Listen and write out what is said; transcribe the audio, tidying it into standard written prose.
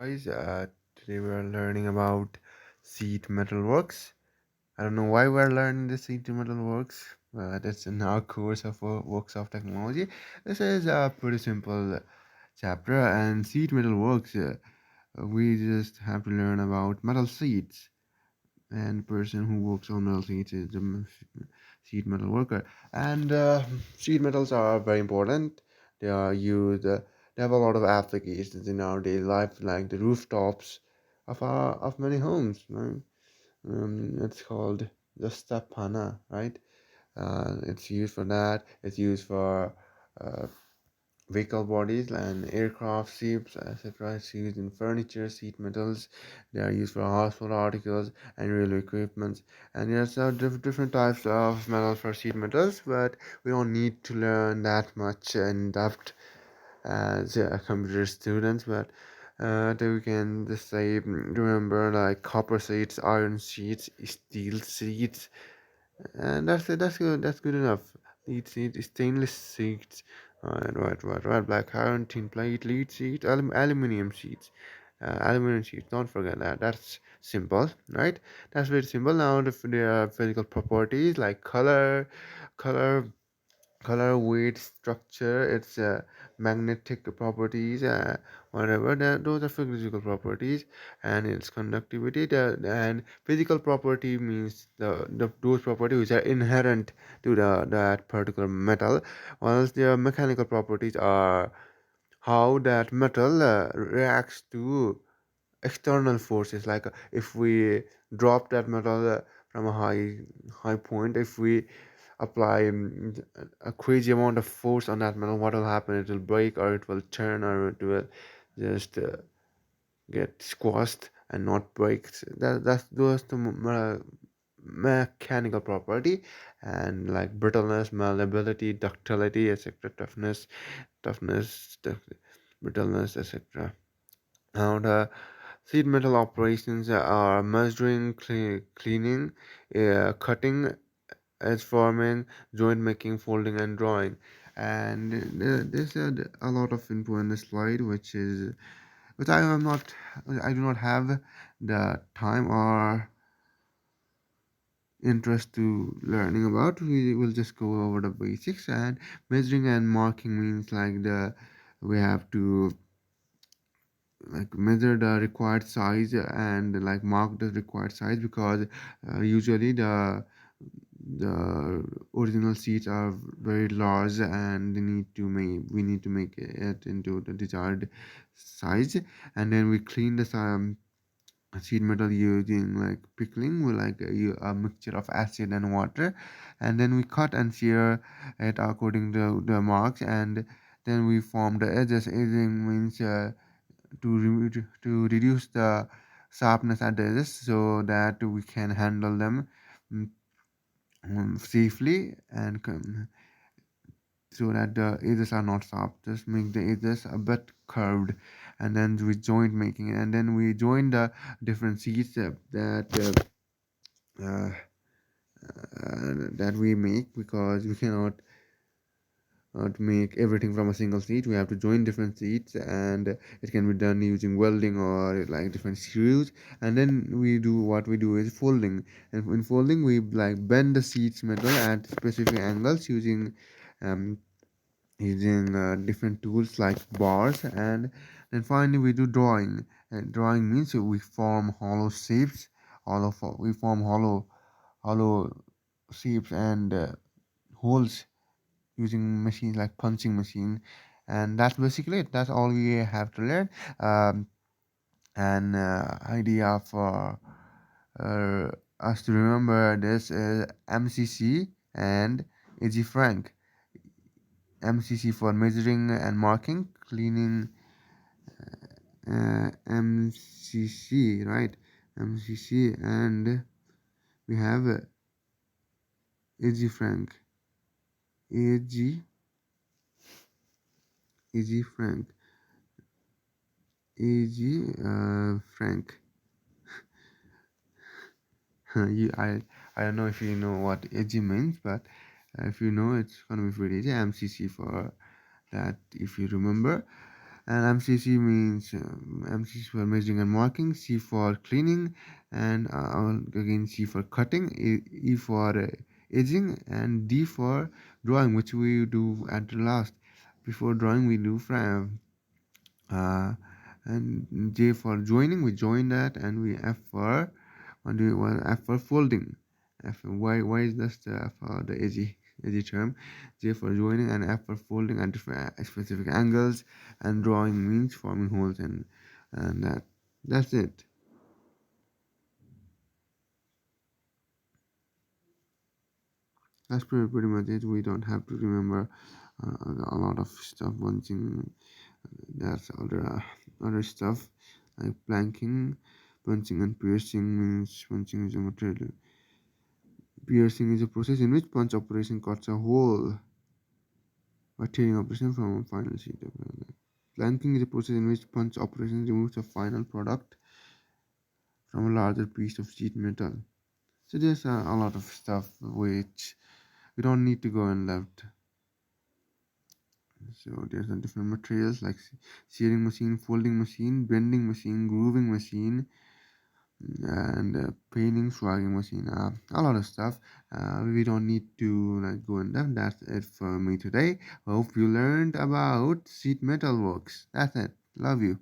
Guys, today we're learning about sheet metal works. I don't know why we're learning the sheet metal works, but it's in our course of works of technology. This is a pretty simple chapter, and sheet metal works. We just have to learn about metal sheets, and person who works on metal sheets is a sheet metal worker. And sheet metals are very important. They are used. They have a lot of applications in our daily life, like the rooftops of many homes. Right? It's called the stapana, right? It's used for that. It's used for uh, vehicle bodies and aircraft, ships, etc. It's used in furniture, sheet metals. They are used for household articles and railway equipment. And there's different types of metals for sheet metals, but we don't need to learn that much in depth as computer students. But then we can just say remember like copper sheets, iron sheets, steel sheets, and that's it. That's good. That's good enough. It's stainless sheets, right. Black iron, tin plate, lead sheet, aluminum sheets, aluminum sheets. Don't forget that. That's simple, right? That's very simple. Now the physical properties like color, weight, structure, its magnetic properties, whatever that those are physical properties, and its conductivity. And physical property means the those properties which are inherent to that particular metal, whilst their mechanical properties are how that metal reacts to external forces. Like if we drop that metal from a high point, if we apply a crazy amount of force on that metal, what will happen? It will break, or it will turn, or it will just get squashed and not break. That's those the mechanical property. And like brittleness, malleability, ductility, etc., brittleness, etc. Now the sheet metal operations are measuring, cleaning, cutting, as forming, joint making, folding, and drawing. And there's a lot of info in this slide, which I do not have the time or interest to learning about. We will just go over the basics. And measuring and marking means like we have to like measure the required size and like mark the required size, because usually the original seats are very large, and we need to make it into the desired size. And then we clean the sheet metal using like pickling with like a mixture of acid and water. And then we cut and shear it according to the marks. And then we form the edges. Edging means to reduce the sharpness at the edges so that we can handle them mm, safely, and so that the edges are not sharp. Just make the edges a bit curved. And then we joint making it, and then we join the different sheets uh, that we make, because we cannot to make everything from a single sheet. We have to join different sheets, and it can be done using welding or like different screws. And then what we do is folding. And in folding, we like bend the sheets metal at specific angles um, using different tools like bars. And then finally we do drawing. And drawing means we form hollow shapes. We form hollow shapes and holes using machines like punching machine. And that's basically it. That's all we have to learn. An idea for us to remember this is MCC and AG Frank. MCC for measuring and marking, cleaning, MCC, right? MCC. And we have AG Frank. AG AG Frank. AG Frank. I don't know if you know what AG means, but if you know, it's gonna be pretty easy. MCC for that, if you remember. And MCC means MCC for measuring and marking, C for cleaning, and again C for cutting, E for edging, and D for drawing, which we do at the last. Before drawing, we do frame. And J for joining, we join that, and we F for what do we want? F for folding. Why is this the F for the edgy term? J for joining and F for folding at different specific angles, and drawing means forming holes, and that's it. That's pretty much it. We don't have to remember a lot of stuff. One thing that's other stuff like planking, punching and piercing means punching is a material. Piercing is a process in which punch operation cuts a hole by tearing operation from a final sheet of metal. Planking is a process in which punch operation removes a final product from a larger piece of sheet metal. So there's a lot of stuff which we don't need to go in depth. So there's a different materials like searing machine, folding machine, bending machine, grooving machine, and painting, swagging machine. A lot of stuff. We don't need to like go in depth. That's it for me today. Hope you learned about sheet metal works. That's it. Love you.